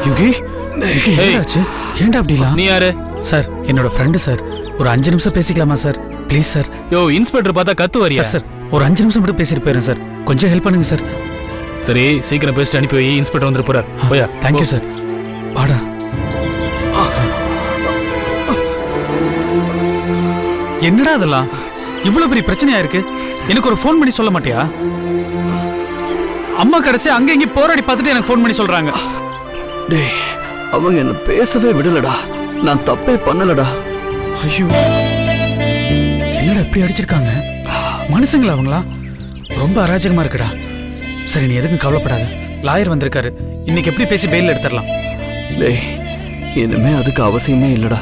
Yuqi என்னாச்சு? ஏன்டா அப்படிலாம்? நீ யாரு? சார் என்னோட ஃப்ரெண்டு சார். ஒரு 5 நிமிஷம் பேசிக்கலாமா சார்? Please sir. யோ இன்ஸ்பெக்டர் பார்த்தா கத்து வரியா? சார் ஒரு 5 நிமிஷம் மட்டும் பேசிட்டு போயிடுறேன் சார். கொஞ்சம் ஹெல்ப் பண்ணுங்க சார். சரி சீக்கிரம் பேசிட்டு அனுப்பி வை. இன்ஸ்பெக்டர் வந்துட்டு போறார். போயா. Thank you sir. வாடா. என்னடா அதெல்லாம்? இவ்வளவு பெரிய பிரச்சனையா இருக்கு. எனக்கு ஒரு ஃபோன் பண்ணி சொல்ல மாட்டியா? அம்மா கடைசி அங்க இங்க போராடி பார்த்துட்டு எனக்கு ஃபோன் பண்ணி சொல்றாங்க. டேய், அவங்க என்ன பேசவே விடலடா. நான் தப்பே பண்ணலடா. ஐயோ, என்னடா இப்படி அடிச்சிருக்காங்க? மனுஷங்களா அவங்களா? ரொம்ப அராஜகமா இருக்குடா. சரி நீ எதுக்கும் கவலைப்படாத. லாயர் வந்திருக்காரு. இன்னைக்கு எப்படி பேசி பெயில் எடுத்துடலாம். டேய், இனிமே அதுக்கு அவசியமே இல்லடா.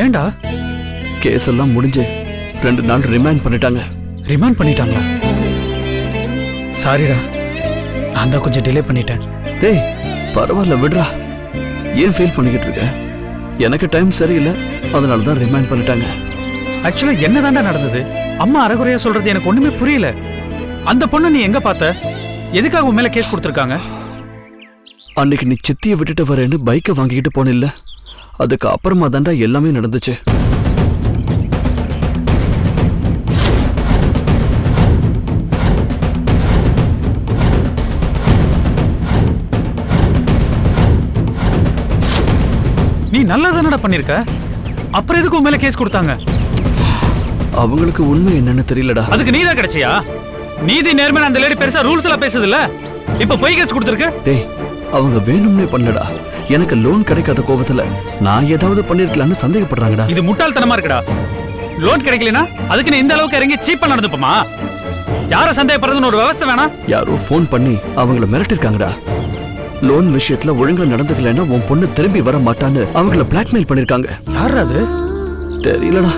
ஏன்டா? கேஸ் எல்லாம் முடிஞ்சு 2 நாள் ரிமைண்ட் பண்ணிட்டாங்க. ரிமாண்ட் பண்ணிட்டாங்களா? சாரிடா, நான் தான் கொஞ்சம் டிலே பண்ணிட்டேன். டேய், பரவாயில்ல விடுறா. ஏன் ஃபீல் பண்ணிக்கிட்டு இருக்க? எனக்கு டைம் சரியில்லை, அதனால தான் ரிமைண்ட் பண்ணிட்டாங்க. ஆக்சுவலா என்னதான்டா நடந்தது? அம்மா அரைகுறையா சொல்றது எனக்கு ஒண்ணுமே புரியல. அந்த பொண்ணு நீ எங்க பார்த்த? எதுக்காக உன் மேல கேஸ் கொடுத்திருக்காங்க? அன்னைக்கு நீ சித்தியை விட்டுட்டு வரேன்னு பைக்கை வாங்கிக்கிட்டு போனில்ல, அதுக்கு அப்புறமா தாண்டா எல்லாமே நடந்துச்சு. நீ நல்லதானடா பண்ணிருக்க. அப்புறம் எதுக்கு உன் மேல கேஸ் கொடுத்தாங்க? அவங்களுக்கு உண்மை என்னன்னு தெரியலடா. அதுக்கு நீதான் கிடைச்சியா? நீதி நேர்மை அந்த லேடி பெருசா ரூல்ஸ் எல்லாம் பேசுது இல்ல, இப்ப போய் கேஸ் கொடுத்திருக்க. டேய், அவங்க வேணும்னே பண்ணலடா. எனக்கு லோன் கிடைக்காத கோபத்துல நான் ஏதாவது பண்ணிருக்கலாம்னு சந்தேகப்படுறாங்கடா. இது முட்டாள்தனமா இருக்குடா. லோன் கிடைக்கலனா அதுக்கு நீ இந்த அளவுக்கு இறங்கி சீப்பா நடந்துப்போமா? யார சந்தேகப்படுறதுன்னு ஒரு விவஸ்தை வேணா? யாரோ ஃபோன் பண்ணி அவங்கள மிரட்டிருக்காங்கடா. லோன் விஷயத்துல ஒழுங்கா நடந்துக்கலன்னா உன் பொண்ணு திரும்பி வர மாட்டான்னு அவங்கள பிளாக்மெயில் பண்ணிருக்காங்க. யார் அது? தெரியலடா.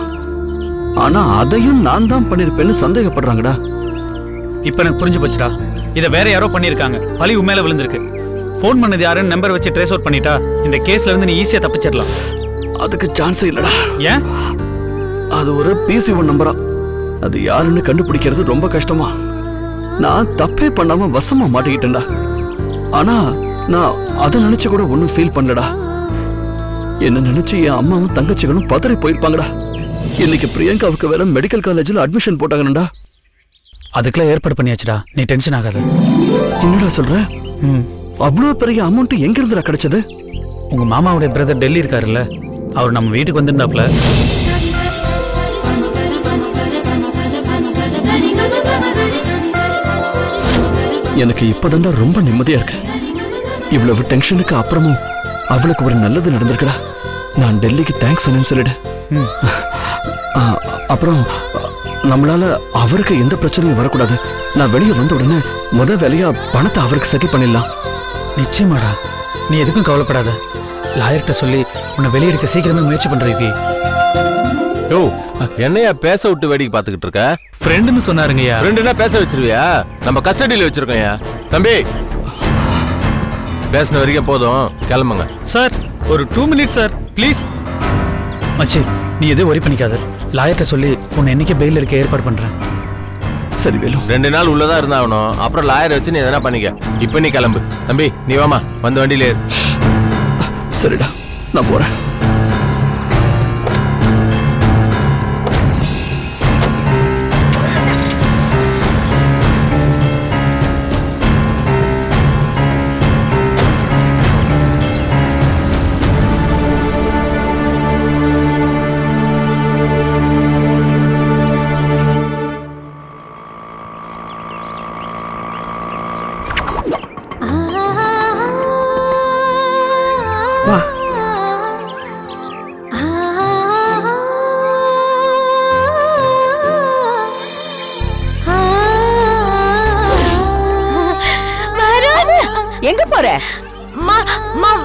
ஆனா அதையும் நான் தான் பண்ணிருப்பேன்னு சந்தேகப்படுறாங்கடா. இப்ப எனக்கு புரிஞ்சு போச்சுடா. இத வேற யாரோ பண்ணிருக்காங்க. பழி உண்மையில விழுந்திருக்கு. ஃபோன் பண்ணது யாருன்னு நம்பர் வச்சு ட்ரேஸ் அவுட் பண்ணிட்டா இந்த கேஸ்ல இருந்து நீ ஈஸியா தப்பிச்சிடலாம். அதுக்கு சான்ஸே இல்லடா. ஏன்? அது ஒரு PC1 நம்பரா. அது யாருன்னு கண்டுபிடிக்கிறது ரொம்ப கஷ்டமா. நான் தப்பே பண்ணாம வசமா மாட்டிக்கிட்டேன்டா. ஆனா நான் அதை நினைச்சு கூட ஒன்னும் ஃபீல் பண்ணலடா. என்ன நினைச்சு என் அம்மாவும் தங்கச்சிகளும் பதறி போயிருப்பாங்கடா. இன்னைக்கு பிரியங்காவுக்கு வேற மெடிக்கல் காலேஜில் அட்மிஷன் போட்டாங்கடா. அதுக்கெல்லாம் ஏற்பாடு பண்ணியாச்சுடா. நீ டென்ஷன் ஆகாத. என்னடா சொல்ற? அவ்வளவு பெரிய அமௌண்ட் எங்க இருந்துடா கிடைச்சது? உங்க மாமாவுடைய பிரதர் டெல்லி இருக்காருல்ல, அவர் நம்ம வீட்டுக்கு வந்திருந்தாப்ல. எனக்கு இப்பதான்டா ரொம்ப நிம்மதியா இருக்கு. இவ்வளவு டென்ஷனுக்கு அப்புறமும் அவளுக்கு ஒரு நல்லது நடந்திருக்குடா. நான் டெல்லிக்கு தேங்க்ஸ் சொன்னேன்னு சொல்லிடு. அப்புறம் நம்மளால அவருக்கு எந்த பிரச்சனையும் வரக்கூடாது. நான் வெளியே வந்த உடனே வேலையா பணத்தை அவருக்கு செட்டில் பண்ணிடலாம். நிச்சயமாடா, நீ எதுக்கும் கவலைப்படாத. லாயர்கிட்ட சொல்லி உன்னை வெளியெடுக்க சீக்கிரமே முயற்சி பண்றீங்க. யோ, என்னையா பேச விட்டு வேடிக்கை பார்த்துக்கிட்டு இருக்க? ஃப்ரெண்டுன்னு சொன்னாருங்கய்யா. ஃப்ரெண்டுனா பேச வச்சிருவியா? நம்ம கஸ்டடியில் வச்சிருக்கோம்யா. தம்பி, பேசின வரைக்கும் போதும், கிளம்புங்க. சார் ஒரு 2 மினிட்ஸ் சார், ப்ளீஸ். மச்சி, நீ எதுவும் வரி பண்ணிக்காத. லாயர்கிட்ட சொல்லி உன்னை என்னைக்கு பெயில் எடுக்க ஏற்பாடு பண்றேன். சரி வேலு, 2 நாள் உள்ளதா இருந்தாகணும். அப்புறம் லாயர் வச்சு நீ எதனா பண்ணிக்க. இப்ப நீ கிளம்பு. தம்பி நீ வாமா, வந்து வண்டியில ஏறு. சரிடா, நான் போறேன். எங்க போற?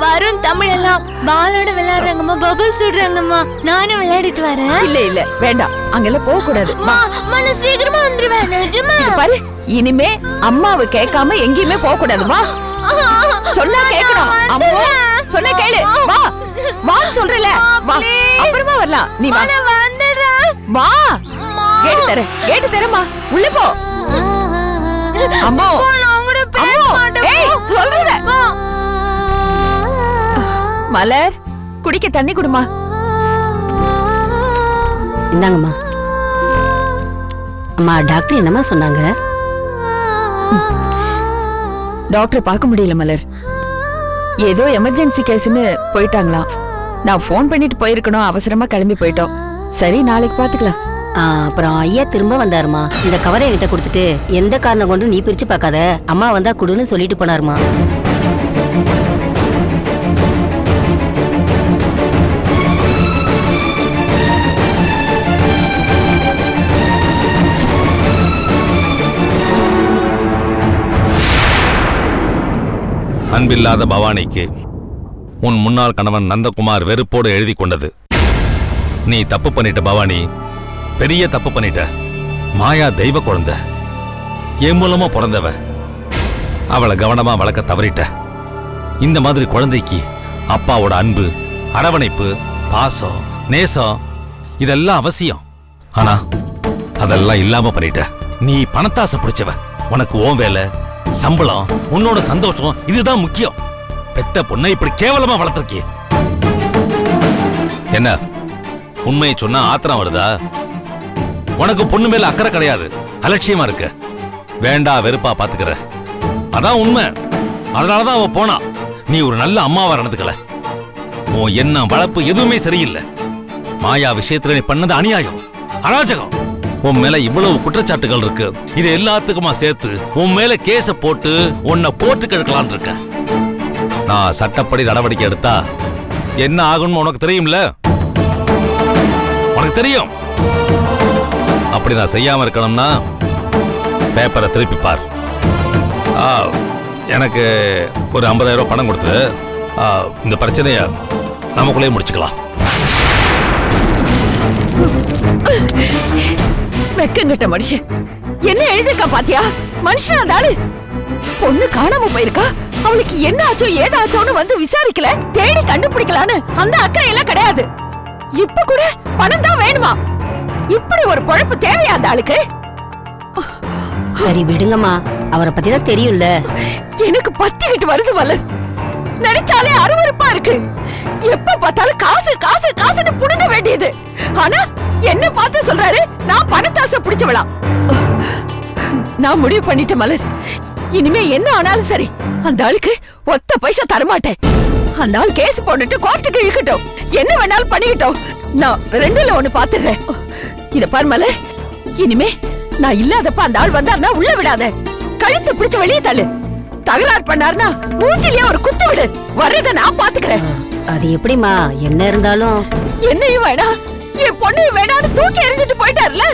வரும் தமிழ் எல்லாம் பாலோட விளையாடுறாங்கம்மா, பபிள்ஸ் விடுறாங்கம்மா. நானும் விளையாடிட்டு வரேன். இல்ல இல்ல வேண்டாம், அங்கெல்லாம் போக கூடாது. நான் சீக்கிரமா வந்துருவேன். நிஜமா பாரு, இனிமே அம்மாவை கேட்காம எங்கேயுமே போக கூடாது. வா, சொன்னா கேட்கணும். அம்மா சொன்ன கேளு. வா வான்னு சொல்றல. வா, அப்புறமா வரலாம். நீ வா, வா. கேட்டு தரமா, உள்ள போ. அம்மா, ஏய் சொல்றத. மலர், குடிக்க தண்ணி குடுமா. இந்தாங்கம்மா. அம்மா, டாக்டர் என்னம்மா சொன்னாங்க? டாக்டர் பார்க்க முடியல மலர். ஏதோ எமர்ஜென்சி கேஸ்னு போயிட்டாங்களாம். நான் ஃபோன் பண்ணிட்டு போயிருக்கணும், அவசரமா கிளம்பி போயிட்டோம். சரி, நாளைக்கு பாத்துக்கலாம். அப்புறம் ஐயா திரும்ப வந்தாருமா. இந்த கவரை என்கிட்ட கொடுத்துட்டு எந்த காரணம் கொண்டு நீ பிரிச்சு பார்க்காத, அம்மா வந்தா குடுன்னு சொல்லிட்டு போனாருமா. அன்பில்லாத பவானிக்கு உன் முன்னாள் கணவன் நந்தகுமார் வெறுப்போடு எழுதி கொண்டது. நீ தப்பு பண்ணிட்ட பவானி, பெரிய தப்பு பண்ணிட்ட. மாயா தெய்வ குழந்தை, என் மூலமா பிறந்தவ. அவளை கவனமா வளர்க்க தவறிட்ட. இந்த மாதிரி குழந்தைக்கு அப்பாவோட அன்பு, அரவணைப்பு, பாசம், நேசம் இதெல்லாம் அவசியம். ஆனா அதெல்லாம் இல்லாம பண்ணிட்ட. நீ பணத்தாசை பிடிச்சவ. உனக்கு ஓன் வேலை, சம்பளம், உன்னோட சந்தோஷம் இதுதான் முக்கியம். பெத்த பொண்ணை இப்படி கேவலமா வளர்த்திருக்கிய. என்ன உண்மையை சொன்னா ஆத்திரம் வருதா? உனக்கு பொண்ணு மேல அக்கறை கிடையாது, அலட்சியமா இருக்க. வேண்டா வெறுப்பா பாத்துக்கிற, அதான் உண்மை. அதனாலதான் அவ போனா. நீ ஒரு நல்ல அம்மாவா நடந்துக்கல. உன் எண்ணம், வளர்ப்பு எதுவுமே சரியில்லை. மாயா விஷயத்துல நீ பண்ணது அநியாயம், அராஜகம். உன் மேல இவ்வளவு குற்றச்சாட்டுகள் இருக்கு. இது எல்லாத்துக்குமா சேர்த்து உன் மேல கேஸ போட்டு உன்னை போட்டு கிழக்கலான் இருக்க. நான் சட்டப்படி நடவடிக்கை எடுத்தா என்ன ஆகும்னு உனக்கு தெரியும்ல? உனக்கு தெரியும். அப்படி நான் செய்யாம இருக்கணும்னா பேப்பரை திருப்பி பார். எனக்கு ஒரு 50,000 ரூபாய் பணம் கொடுத்து இந்த பிரச்சனைய நமக்குள்ளே முடிச்சுக்கலாம். வெக்கங்கிட்ட மனுஷன் என்ன எழுதிருக்கா பாத்தியா? மனுஷன் அந்த ஆளு. பொண்ணு காணாம போயிருக்கா, அவளுக்கு என்ன ஆச்சோ ஏதாச்சோன்னு வந்து விசாரிக்கல, தேடி கண்டுபிடிக்கலான்னு அந்த அக்கறை எல்லாம் கிடையாது. இப்ப கூட பணம் தான் வேணுமா? இப்படி ஒரு பொழப்பு தேவையா அந்த ஆளுக்கு? சரி விடுங்கம்மா, அவரை பத்தி தான் தெரியும்ல. எனக்கு பத்திக்கிட்டு வருது மலர். நினைச்சாலே அருவருப்பா இருக்கு. எப்ப பார்த்தாலும் காசு காசு காசுன்னு புடுங்க வேண்டியது. ஆனா என்ன பார்த்து சொல்றாரு, நான் பணத்தாசை பிடிச்சவளா? நான் முடிவு பண்ணிட்டேன் மலர். இனிமே என்ன ஆனாலும் சரி, அந்த ஆளுக்கு ஒத்த பைசா தரமாட்டேன். அந்த ஆள் கேஸ் போட்டுட்டு கோர்ட்டுக்கு இழுக்கட்டும், என்ன வேணாலும் பண்ணிக்கிட்டோம். நான் 2ல 1 பாத்துறேன். இத பாரு மலர், இனிமே நான் இல்லாதப்ப அந்த ஆள் வந்தாருன்னா உள்ள விடாத, கழுத்தை பிடிச்சு வெளியே தள்ளு. தகராறு பண்ணாருன்னா மூஞ்சிலேயே ஒரு குத்து விடு. வர்றத நான் பாத்துக்கிறேன். அது எப்படிமா? என்ன இருந்தாலும் என்னையும் வேணா, என் பொண்ணையும் வேணான்னு தூக்கி எறிஞ்சிட்டு போயிட்டாருல.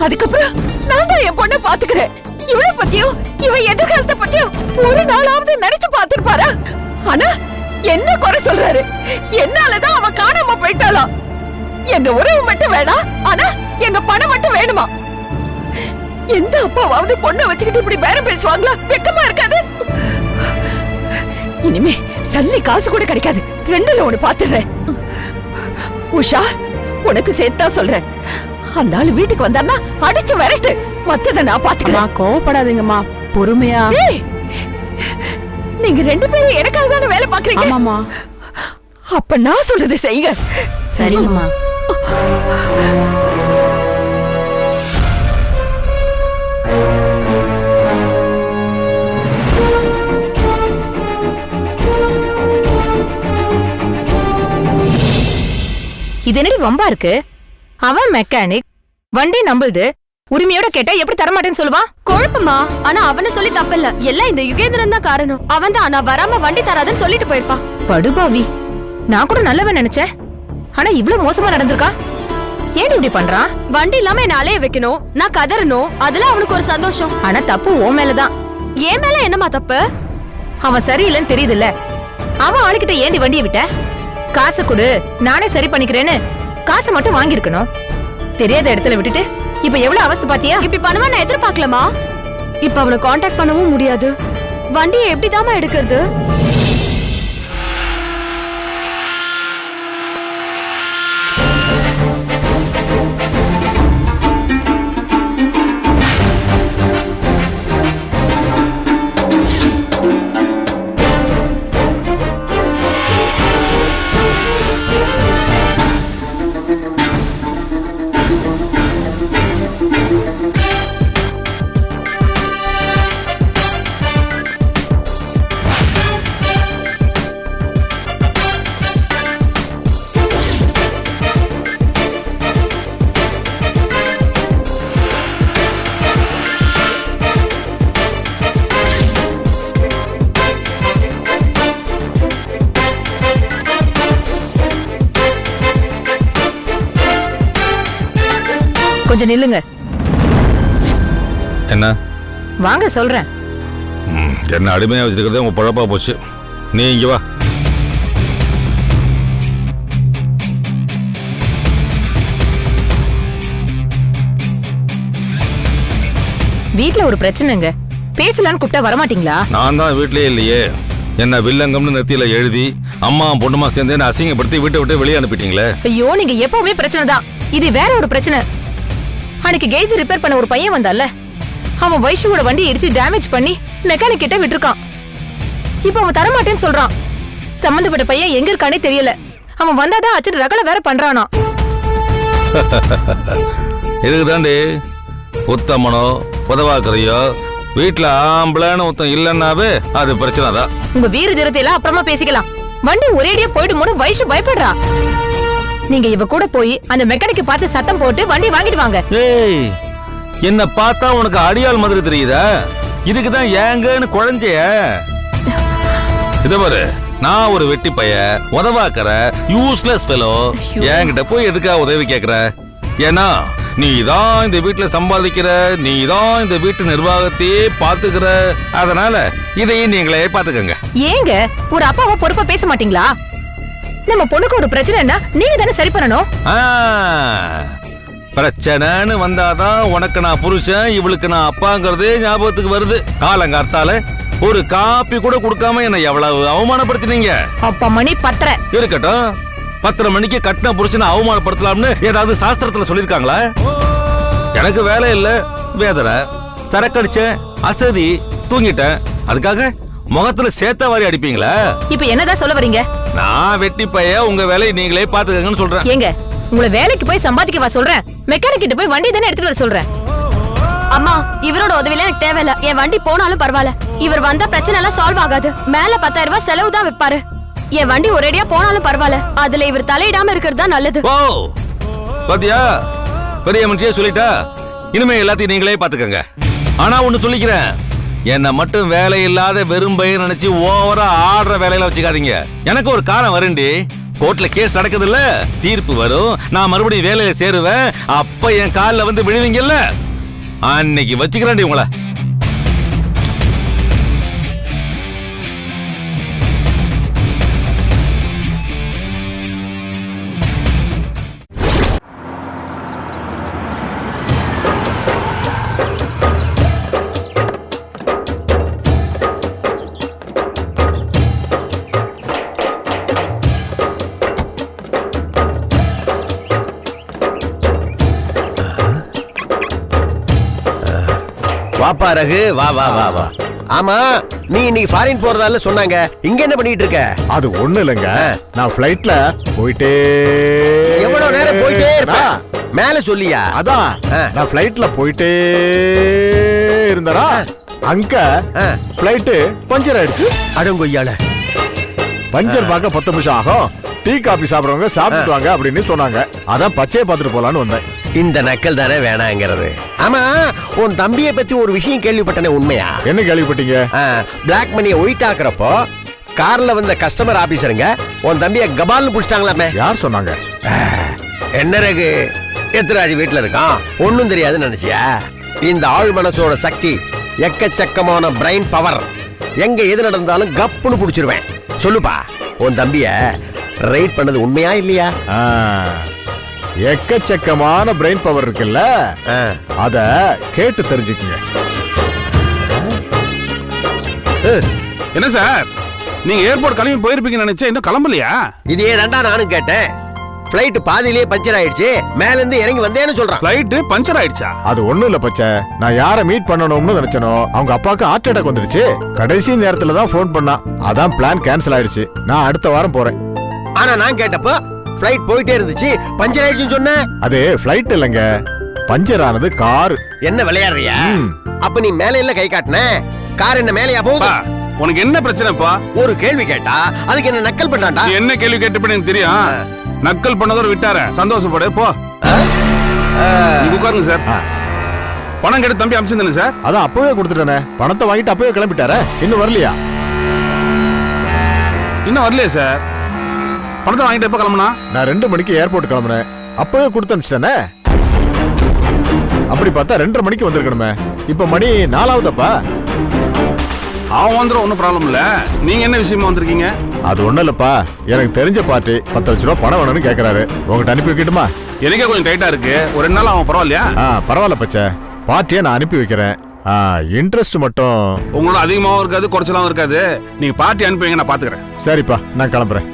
அதுக்கப்புறம் நான் தான் என் பொண்ணை பாத்துக்கிறேன். இவளை பத்தியும் இவ எதிர்காலத்தை பத்தியும் ஒரு நாளாவது நினைச்சு பாத்துருப்பாரா? ஆனா என்ன குறை சொல்றாரு? என்னாலதான் அவ காணாம போயிட்டாளாம். எங்க உறவு மட்டும் வேணாம், ஆனா எங்க பணம் மட்டும் வேணுமா? எந்த அப்பாவாவது பொண்ணை வச்சுக்கிட்டு இப்படி பேரம் பேசுவாங்களா? வெக்கமா இருக்காது? இனிமே சல்லி காசு கூட கிடைக்காது. 2ல 1 பாத்துறேன். உஷா, உனக்கு சேர்த்தா சொல்றேன். அந்த ஆளு வீட்டுக்கு வந்தான்னா அடிச்சு விரட்டு, மத்தத நான் பாத்துக்கிறேன். கோவப்படாதீங்கம்மா, பொறுமையா. நீங்க 2 பேரும் எனக்காக தானே வேலை பாக்குறீங்க. ஆமாமா. அப்ப நான் சொல்றது செய்யுங்க. சரிங்கம்மா. இது என்னடி வம்பா இருக்கு? அவன் மெக்கானிக், வண்டி நம்புது. உரிமையோட கேட்டா எப்படி தரமாட்டேன்னு சொல்லுவான்? குழப்பமா? ஆனா அவனை சொல்லி தப்பில்ல, எல்லாம் இந்த யுகேந்திரன் தான் காரணம். அவன் தான் நான் வராம வண்டி தராதுன்னு சொல்லிட்டு போயிருப்பான். படுபாவி, நான் கூட நல்லவன் நினைச்சேன். ஆனா இவ்வளவு மோசமா நடந்திருக்கான். ஏன் இப்படி பண்றான்? வண்டி இல்லாம என்ன அலைய வைக்கணும், நான் கதறணும், அதெல்லாம் அவனுக்கு ஒரு சந்தோஷம். ஆனா தப்பு உன் மேலதான். ஏன் மேல என்னமா தப்பு? அவன் சரியில்லைன்னு தெரியுதுல்ல. அவன் ஆளுகிட்ட ஏண்டி வண்டியை விட்ட? காசு கொடு, நானே சரி பண்ணிக்கிறேன்னு காசை மட்டும் வாங்கிருக்கணும். தெரியாத இடத்துல விட்டுட்டு இப்ப எவ்வளவு அவஸ்தை பாத்தியா? இப்படி பண்ணுவா நான் எதிர்பார்க்கலாமா? இப்ப அவனை காண்டாக்ட் பண்ணவும் முடியாது. வண்டியை எப்படிதாமா எடுக்கிறது? கொஞ்சம் நில்லுங்க. என்ன வாங்க சொல்றேன். என்ன அடிமையா வச்சிருக்கிறதே உங்க பழப்பா போச்சு. நீ இங்க வா. வீட்ல ஒரு பிரச்சனைங்க, பேசலான்னு கூப்பிட்டா வரமாட்டீங்களா? நான் தான் வீட்லயே இல்லையே. என்ன வில்லங்கம்னு நெத்தியில எழுதி அம்மா பொண்ணுமா சேர்ந்து என்ன அசிங்கப்படுத்தி வீட்டை விட்டு வெளியே அனுப்பிட்டீங்களே. ஐயோ, நீங்க எப்பவுமே பிரச்சனை தான். இது வேற ஒரு பிரச்சனை. அன்னைக்கு கேஸ் ரிப்பேர் பண்ண ஒரு பையன் வந்தால, அவன் வைஷுவோட வண்டி இடிச்சு டேமேஜ் பண்ணி மெக்கானிக் கிட்ட விட்டுருக்கான். இப்ப அவன் தரமாட்டேன்னு சொல்றான். சம்பந்தப்பட்ட பையன் எங்க இருக்கானே தெரியல. அவன் வந்தாதான் அச்சன் ரகலை வேற பண்றானா. இதுக்கு தாண்டி உத்தமனோ உதவாக்குறையோ வீட்டுல ஆம்பளைன்னு ஒருத்தன் இல்லைன்னாவே அது பிரச்சனை தான். உங்க வீர தீரத்தை எல்லாம் அப்புறமா பேசிக்கலாம். வண்டி ஒரேடியா போயிடுமோன்னு வைஷு பயப்படுறா. நீங்க இவ கூட போய் அந்த மெக்கானிக்க பார்த்து சத்தம் போட்டு வண்டி வாங்கிட்டு வாங்க. ஏய், என்ன பார்த்தா உனக்கு அடியாள் மாதிரி தெரியுதா? இதுக்குதான் ஏங்கன்னு குழந்தைய. இத பாரு, நான் ஒரு வெட்டி பைய, உதவாக்கற யூஸ்லெஸ் ஃபெலோ. என்கிட்ட போய் எதுக்காக உதவி கேக்குற? ஏன்னா நீ தான் இந்த வீட்டுல சம்பாதிக்கிற, நீ தான் இந்த வீட்டு நிர்வாகத்தையே பாத்துக்கிற. அதனால இதையும் நீங்களே பாத்துக்கங்க. ஏங்க ஒரு அப்பாவா பொறுப்பா பேச மாட்டீங்களா? நம்ம பொண்ணுக்கு ஒரு பிரச்சனைனா நீங்க தானே சரி பண்ணணும். பிரச்சனைன்னு வந்தாதான் உனக்கு நான் புருஷன், இவளுக்கு நான் அப்பாங்கிறது ஞாபகத்துக்கு வருது. காலங்கார்த்தால ஒரு காப்பி கூட கொடுக்காம என்ன எவ்வளவு அவமானப்படுத்தினீங்க. அப்பா மணி 10:30 இருக்கட்டும். 10:30 மணிக்கு கட்டின புருஷனை அவமானப்படுத்தலாம்னு ஏதாவது சாஸ்திரத்துல சொல்லிருக்காங்களா? எனக்கு வேலை இல்ல, வேதனை, சரக்கடிச்சேன், அசதி, தூங்கிட்டேன். அதுக்காக முகத்துல சேத்த வாரி அடிப்பீங்களா? இப்ப என்னதான் சொல்ல வரீங்க? நான் வெட்டி பைய, உங்க வேலையை நீங்களே பாத்துக்கங்கன்னு சொல்றேன். ஏங்க, உங்களை வேலைக்கு போய் சம்பாதிக்க வா சொல்றேன், மெக்கானிக் கிட்ட போய் வண்டி தானே எடுத்துட்டு வர சொல்றேன். அம்மா, இவரோட உதவியில எனக்கு தேவையில்ல. என் வண்டி போனாலும் பரவாயில்ல. இவர் வந்தா பிரச்சனை எல்லாம் சால்வ் ஆகாது. மேல 10,000 ரூபாய் செலவு தான் வைப்பாரு. என் வண்டி ஒரேடியா போனாலும் பரவாயில்ல. அதுல இவர் தலையிடாம இருக்கிறது தான் நல்லது. ஓ பாத்தியா, பெரிய மனுஷியே சொல்லிட்டா. இனிமே எல்லாத்தையும் நீங்களே பாத்துக்கங்க. ஆனா ஒண்ணு சொல்லிக்கிறேன், என்ன மட்டும் வேலை இல்லாத வெறும் பயிர் நினைச்சு ஓவரா ஆடுற வேலையில வச்சுக்காதீங்க. எனக்கு ஒரு காலம் வருண்டி, கோர்ட்ல கேஸ் நடக்குது இல்ல, தீர்ப்பு வரும், நான் மறுபடியும் வேலையில சேருவேன். அப்ப என் காலில் வந்து விழுவீங்கல்ல, அன்னைக்கு வச்சுக்கிறேன்டி உங்களை. வாப்பா ரகு, வா வா வா வா. ஆமா, நீ இன்னைக்கு ஃபாரின் போறதால சொன்னாங்க. இங்க என்ன பண்ணிட்டு இருக்க? அது ஒண்ணு இல்லைங்க, நான் ஃப்ளைட்ல போயிட்டே. எவ்வளவு நேரம் போயிட்டே இருப்பா? மேல சொல்லியா? அதான் நான் ஃப்ளைட்ல போயிட்டே இருந்தனா அங்க ஃப்ளைட் பஞ்சர் ஆயிடுச்சு. அடங்கொய்யால, பஞ்சர் பார்க்க 10 நிமிஷம் ஆகும், டீ காபி சாப்பிடுறவங்க சாப்பிட்டுட்டு வாங்க அப்படின்னு சொன்னாங்க. அதான் பச்சையை பார்த்துட்டு போலான்னு வந்தேன். இந்த நக்கல் தானே வேணாங்கிறது. ஆமா, உன் தம்பியை பத்தி ஒரு விஷயம் கேள்விப்பட்டனே, உண்மையா? என்ன கேள்விப்பட்டீங்க? பிளாக் மணியை ஒயிட் ஆக்குறப்போ கார்ல வந்த கஸ்டமர் ஆபீசருங்க உன் தம்பியை கபால்னு புடிச்சிட்டாங்களாமே. யார் சொன்னாங்க? என்ன ரகு, எத்ராஜ் வீட்டுல இருக்கான், ஒன்னும் தெரியாதுன்னு நினைச்சியா? இந்த ஆழ் மனசோட சக்தி, எக்கச்சக்கமான பிரைன் பவர், எங்க எது நடந்தாலும் கப்புன்னு புடிச்சிருவேன். சொல்லுப்பா, உன் தம்பிய ரைட் பண்ணது உண்மையா இல்லையா? எக்கச்சக்கமான பிரெயின் பவர் இருக்குல்ல, அத கேட்டு தெரிஞ்சுக்கங்க. என்ன சார், நீங்க ஏர்போர்ட் கிளம்பி போயிருப்பீங்கன்னு நினைச்சேன், இன்னும் கிளம்பலையா? இதே தாண்டா நானும் கேட்டேன். ஃப்ளைட் பாதியிலேயே பஞ்சர் ஆயிடுச்சு, மேல இருந்து இறங்கி வந்தேன்னு சொல்றான். ஃப்ளைட் பஞ்சர் ஆயிடுச்சா? அது ஒண்ணும் இல்ல பச்சை, நான் யாரை மீட் பண்ணணும்னு நினைச்சனோ அவங்க அப்பாவுக்கு ஹார்ட் அட்டாக் வந்துடுச்சு. கடைசி நேரத்துல தான் ஃபோன் பண்ணா, அதான் பிளான் கேன்சல் ஆயிடுச்சு. நான் அடுத்த வாரம் போறேன். ஆனா நான் கேட்டப்போ ஃப்ளைட் போயிட்டே இருந்துச்சு, பஞ்சர் ஆயிடுச்சுன்னு சொன்ன. அது ஃப்ளைட் இல்லங்க, பஞ்சர் ஆனது கார். என்ன விளையாடுறியா? அப்ப நீ மேல இல்ல கை காட்டின, கார் என்ன மேலையா போகுது? உனக்கு என்ன பிரச்சனைப்பா? ஒரு கேள்வி கேட்டா அதுக்கு என்ன நக்கல் பண்ணாண்டா? என்ன கேள்வி கேட்டு எனக்கு தெரியும். நக்கல் பண்ணதோட விட்டார, சந்தோஷப்படு போ. உட்காருங்க சார். பணம் கேட்டு தம்பி அமிச்சிருந்தேன் சார். அதான் அப்பவே கொடுத்துட்டேனே, பணத்தை வாங்கிட்டு அப்பவே கிளம்பிட்டார. இன்னும் வரலையா? இன்னும் வரலையா சார்? பணத்தை வாங்கிட்டு எப்ப கிளம்புனா? நான் 2 மணிக்கு ஏர்போர்ட் கிளம்புனேன், அப்பவே கொடுத்து அனுப்பிச்சிட்டேனே. அப்படி பார்த்தா 2:30 மணிக்கு வந்திருக்கணுமே. இப்ப மணி 4ஆவதப்பா. அவன் வந்துடும், ஒன்றும் ப்ராப்ளம் இல்லை. நீங்க என்ன விஷயமா வந்திருக்கீங்க? அது ஒண்ணும் இல்லப்பா, எனக்கு தெரிஞ்ச பார்ட்டி 10 லட்ச ரூபா பணம் வேணும்னு கேட்கறாரு. உங்ககிட்ட அனுப்பி வைக்கட்டுமா? எனக்கே கொஞ்சம் டைட்டா இருக்கு. ஒரு 2 நாள் அவன் பரவாயில்லையா? பரவாயில்ல பச்சை, பார்ட்டியை நான் அனுப்பி வைக்கிறேன். இன்ட்ரெஸ்ட் மட்டும் உங்களோட அதிகமாகவும் இருக்காது, குறைச்சலாகவும் இருக்காது. நீங்க பார்ட்டி அனுப்பி வைங்க, நான் பாத்துக்கிறேன். சரிப்பா, நான் கிளம்புறேன்.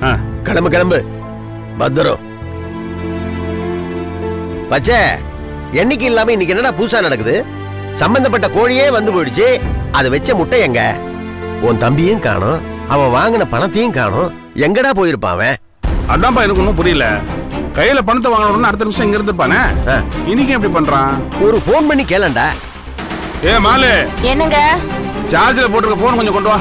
கிளம்பு கிளம்பு, பத்திரம். பச்சை, என்னைக்கு இல்லாம இன்னைக்கு என்னடா புதுசா நடக்குது? சம்பந்தப்பட்ட கோழியே வந்து போயிடுச்சு. அது வச்ச முட்டை எங்க? உன் தம்பியும் காணோம், அவன் வாங்கின பணத்தையும் காணோம். எங்கடா போயிருப்பான் அவன்? அதான்ப்பா எனக்கு ஒன்றும் புரியல. கையில பணத்தை வாங்கணும்னு அடுத்த நிமிஷம் இங்க இருந்துப்பானே, இன்னைக்கு எப்படி பண்றான்? ஒரு போன் பண்ணி கேளண்டா. ஏ மாலு, என்னங்க? சார்ஜில் போட்டிருக்க போன் கொஞ்சம் கொண்டு வா.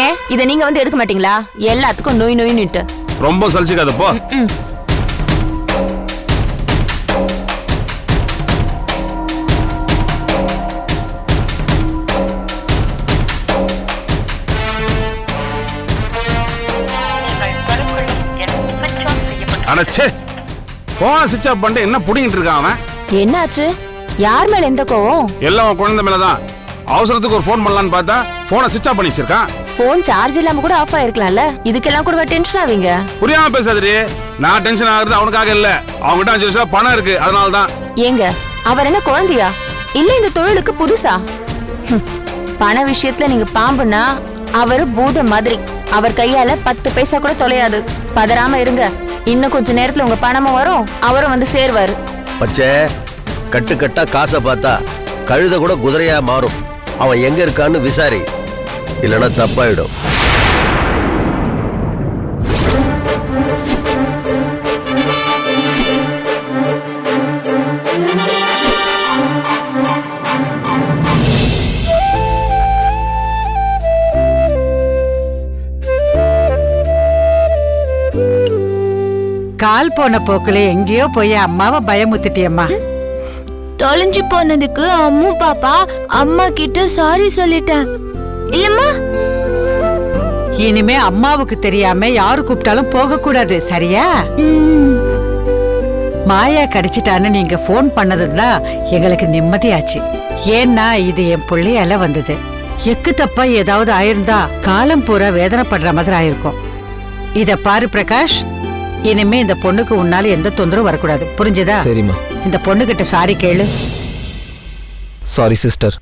ஏன் இத நீங்க வந்து எடுக்க மாட்டீங்களா? எல்லாத்துக்கும் நோய் நோயின்னுட்டு. ரொம்ப சலிச்சுக்காத போ. அடச்சே, போன் சுவிட்ச் ஆஃப் பண்ணிட்டு என்ன புடிங்கிட்டு இருக்கான் அவன்? என்னாச்சு? யார் மேல எந்த கோவம்? எல்லாம் குழந்தை மேலதான். அவசரத்துக்கு ஒரு போன் பண்ணலான்னு பார்த்தா போனை சுவிட்ச் ஆஃப் பண்ணி வச்சிருக்கான். போன் சார்ஜ் இல்லாம கூட ஆஃப் ஆயிருக்கலாம்ல. இதுக்கெல்லாம் கூட டென்ஷன் ஆவீங்க? புரியாம பேசாதே. நான் டென்ஷன் ஆகுறது அவனுக்காக இல்ல, அவங்ககிட்ட 5 லட்சம் பணம் இருக்கு, அதனாலதான். ஏங்க, அவர் என்ன குழந்தையா? இல்ல இந்த தொழிலுக்கு புதுசா? பண விஷயத்துல நீங்க பாம்புனா அவரு பூதம் மாதிரி. அவர் கையால 10 பைசா கூட தொலையாது. பதறாம இருங்க, இன்னும் கொஞ்ச நேரத்துல உங்க பணமும் வரும், அவரும் வந்து சேர்வாரு. பச்சை, கட்டு கட்டா காசை பார்த்தா கழுத கூட குதிரையா மாறும். அவன் எங்க இருக்கான்னு விசாரி, இல்லைன்னா தப்பாயிடும். கால் போன போக்குல எங்கேயோ போய் அம்மாவை பயமுத்திட்டியம்மா. தொலைஞ்சு போனதுக்கு அம்மு பாப்பா அம்மா கிட்ட சாரி சொல்லிட்டேன் இல்லம்மா. இனிமே அம்மாவுக்கு தெரியாம யாரு கூப்பிட்டாலும் போக கூடாது, சரியா? மாயா கடிச்சிட்டான்னு நீங்க போன் பண்ணதுதான் எங்களுக்கு நிம்மதியாச்சு. ஏன்னா இது என் பிள்ளையால வந்தது. எக்கு தப்பா ஏதாவது ஆயிருந்தா காலம் பூரா வேதனைப்படுற மாதிரி ஆயிருக்கும். இத பாரு பிரகாஷ், இனிமே இந்த பொண்ணுக்கு உன்னால எந்த தொந்தரவும் வரக்கூடாது, புரிஞ்சுதா? சரிம்மா. இந்த பொண்ணுகிட்ட சாரி கேளு. Sorry sister.